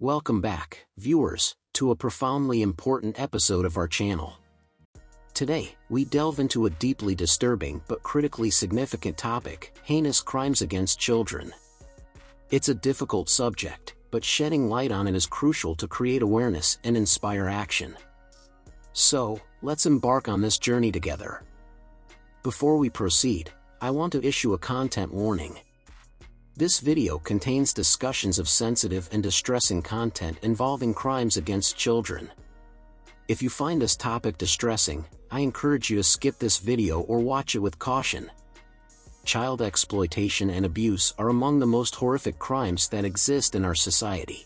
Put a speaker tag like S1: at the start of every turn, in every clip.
S1: Welcome back, viewers, to a profoundly important episode of our channel. Today, we delve into a deeply disturbing but critically significant topic: heinous crimes against children. It's a difficult subject, but shedding light on it is crucial to create awareness and inspire action. So, let's embark on this journey together. Before we proceed, I want to issue a content warning. This video contains discussions of sensitive and distressing content involving crimes against children. If you find this topic distressing, I encourage you to skip this video or watch it with caution. Child exploitation and abuse are among the most horrific crimes that exist in our society.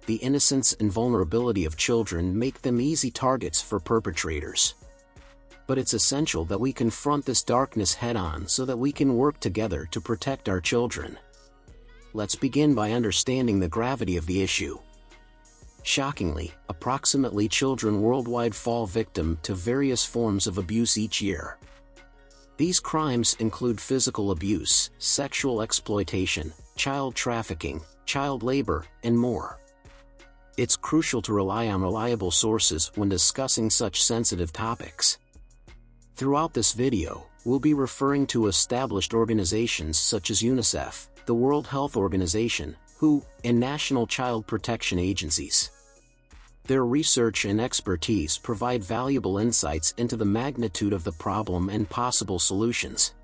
S1: The innocence and vulnerability of children make them easy targets for perpetrators. But it's essential that we confront this darkness head-on so that we can work together to protect our children. Let's begin by understanding the gravity of the issue. Shockingly, approximately children worldwide fall victim to various forms of abuse each year. These crimes include physical abuse, sexual exploitation, child trafficking, child labor, and more. It's crucial to rely on reliable sources when discussing such sensitive topics. Throughout this video, we'll be referring to established organizations such as UNICEF, the World Health Organization, WHO, and national child protection agencies. Their research and expertise provide valuable insights into the magnitude of the problem and possible solutions.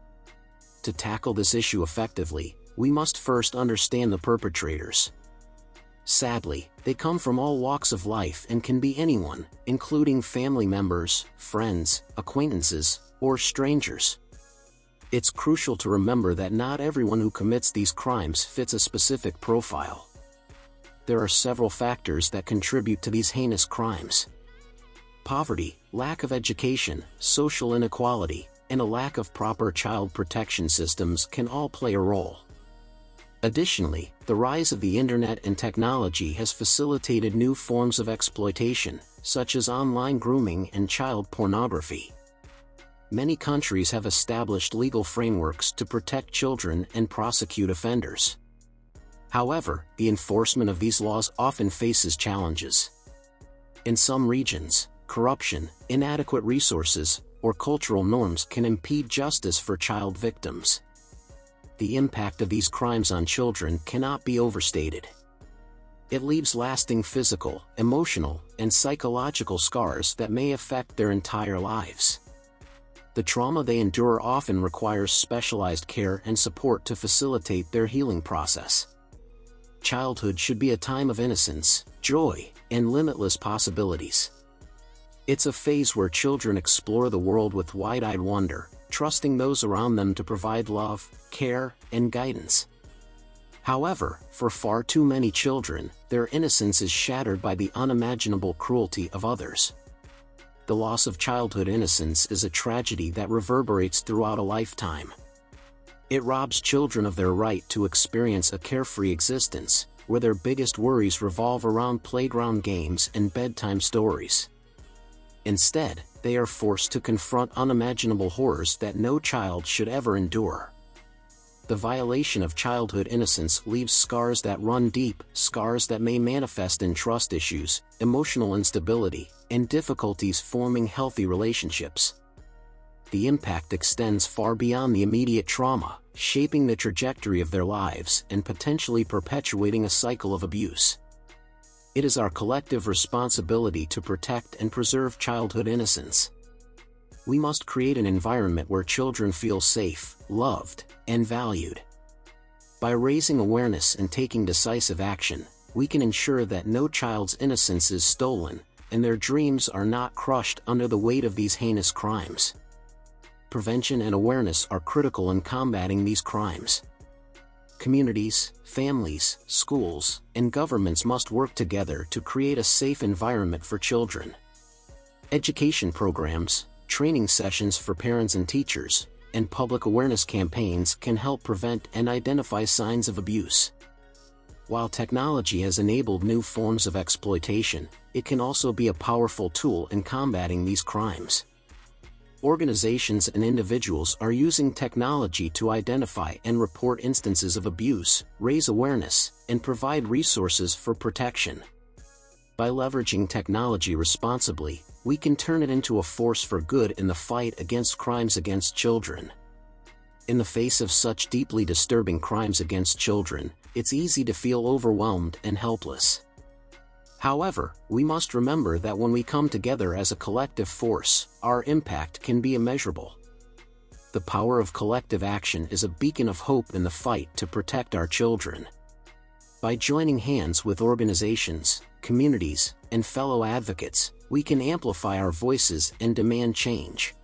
S1: To tackle this issue effectively, we must first understand the perpetrators. Sadly, they come from all walks of life and can be anyone, including family members, friends, acquaintances, or strangers. It's crucial to remember that not everyone who commits these crimes fits a specific profile. There are several factors that contribute to these heinous crimes. Poverty, lack of education, social inequality, and a lack of proper child protection systems can all play a role. Additionally, the rise of the internet and technology has facilitated new forms of exploitation, such as online grooming and child pornography. Many countries have established legal frameworks to protect children and prosecute offenders. However, the enforcement of these laws often faces challenges. In some regions, corruption, inadequate resources, or cultural norms can impede justice for child victims. The impact of these crimes on children cannot be overstated. It leaves lasting physical, emotional, and psychological scars that may affect their entire lives. The trauma they endure often requires specialized care and support to facilitate their healing process. Childhood should be a time of innocence, joy, and limitless possibilities. It's a phase where children explore the world with wide-eyed wonder, trusting those around them to provide love, care, and guidance. However, for far too many children, their innocence is shattered by the unimaginable cruelty of others. The loss of childhood innocence is a tragedy that reverberates throughout a lifetime. It robs children of their right to experience a carefree existence, where their biggest worries revolve around playground games and bedtime stories. Instead, they are forced to confront unimaginable horrors that no child should ever endure. The violation of childhood innocence leaves scars that run deep, scars that may manifest in trust issues, emotional instability, and difficulties forming healthy relationships. The impact extends far beyond the immediate trauma, shaping the trajectory of their lives and potentially perpetuating a cycle of abuse. It is our collective responsibility to protect and preserve childhood innocence. We must create an environment where children feel safe, loved, and valued. By raising awareness and taking decisive action, we can ensure that no child's innocence is stolen, and their dreams are not crushed under the weight of these heinous crimes. Prevention and awareness are critical in combating these crimes. Communities, families, schools, and governments must work together to create a safe environment for children. Education programs, training sessions for parents and teachers, and public awareness campaigns can help prevent and identify signs of abuse. While technology has enabled new forms of exploitation, it can also be a powerful tool in combating these crimes. organizations and individuals are using technology to identify and report instances of abuse, raise awareness, and provide resources for protection. By leveraging technology responsibly, we can turn it into a force for good in the fight against crimes against children. In the face of such deeply disturbing crimes against children, it's easy to feel overwhelmed and helpless. However, we must remember that when we come together as a collective force, our impact can be immeasurable. The power of collective action is a beacon of hope in the fight to protect our children. By joining hands with organizations, communities, and fellow advocates, we can amplify our voices and demand change.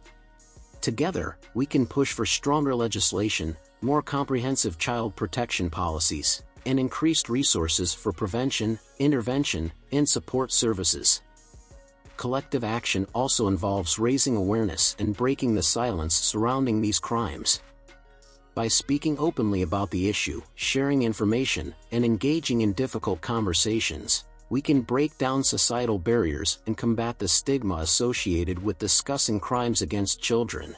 S1: Together, we can push for stronger legislation, more comprehensive child protection policies, and increased resources for prevention, intervention, and support services. Collective action also involves raising awareness and breaking the silence surrounding these crimes. By speaking openly about the issue, sharing information, and engaging in difficult conversations, we can break down societal barriers and combat the stigma associated with discussing crimes against children.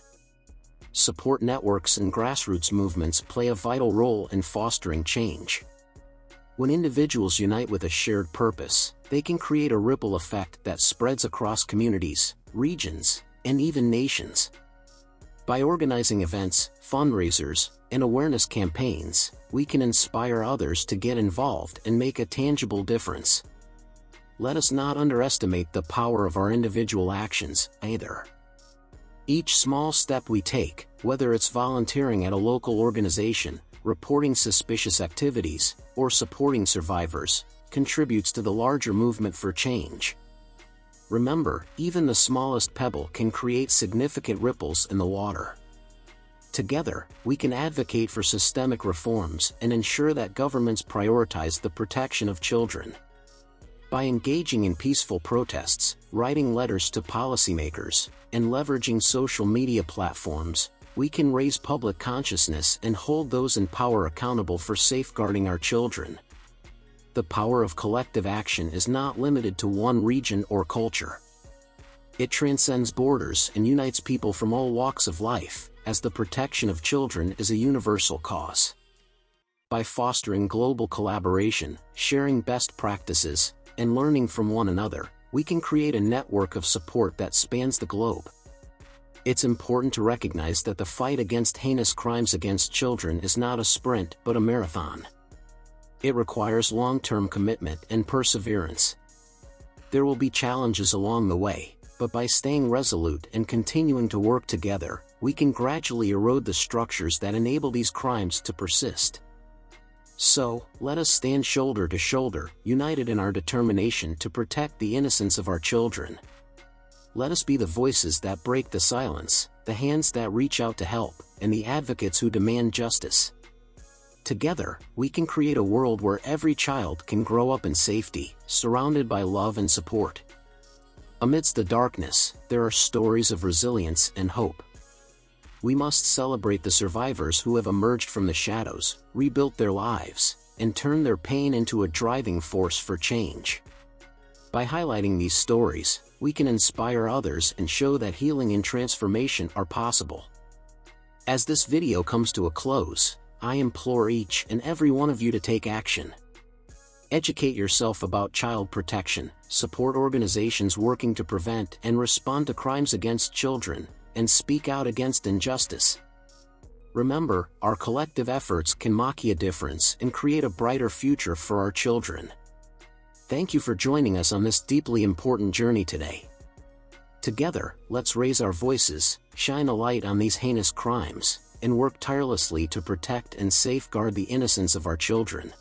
S1: Support networks and grassroots movements play a vital role in fostering change. When individuals unite with a shared purpose, they can create a ripple effect that spreads across communities, regions, and even nations. By organizing events, fundraisers, and awareness campaigns, we can inspire others to get involved and make a tangible difference. Let us not underestimate the power of our individual actions, either. Each small step we take, whether it's volunteering at a local organization, reporting suspicious activities, or supporting survivors, contributes to the larger movement for change. Remember, even the smallest pebble can create significant ripples in the water. Together, we can advocate for systemic reforms and ensure that governments prioritize the protection of children. By engaging in peaceful protests, writing letters to policymakers, and leveraging social media platforms, we can raise public consciousness and hold those in power accountable for safeguarding our children. The power of collective action is not limited to one region or culture. It transcends borders and unites people from all walks of life, as the protection of children is a universal cause. By fostering global collaboration, sharing best practices, and learning from one another, we can create a network of support that spans the globe. It's important to recognize that the fight against heinous crimes against children is not a sprint but a marathon. It requires long-term commitment and perseverance. There will be challenges along the way, but by staying resolute and continuing to work together, we can gradually erode the structures that enable these crimes to persist. So, let us stand shoulder to shoulder, united in our determination to protect the innocence of our children. Let us be the voices that break the silence, the hands that reach out to help, and the advocates who demand justice. Together, we can create a world where every child can grow up in safety, surrounded by love and support. Amidst the darkness, there are stories of resilience and hope. We must celebrate the survivors who have emerged from the shadows, rebuilt their lives, and turned their pain into a driving force for change. By highlighting these stories, we can inspire others and show that healing and transformation are possible. As this video comes to a close, I implore each and every one of you to take action. Educate yourself about child protection, support organizations working to prevent and respond to crimes against children, and speak out against injustice. Remember, our collective efforts can make a difference and create a brighter future for our children. Thank you for joining us on this deeply important journey today. Together, let's raise our voices, shine a light on these heinous crimes, and work tirelessly to protect and safeguard the innocence of our children.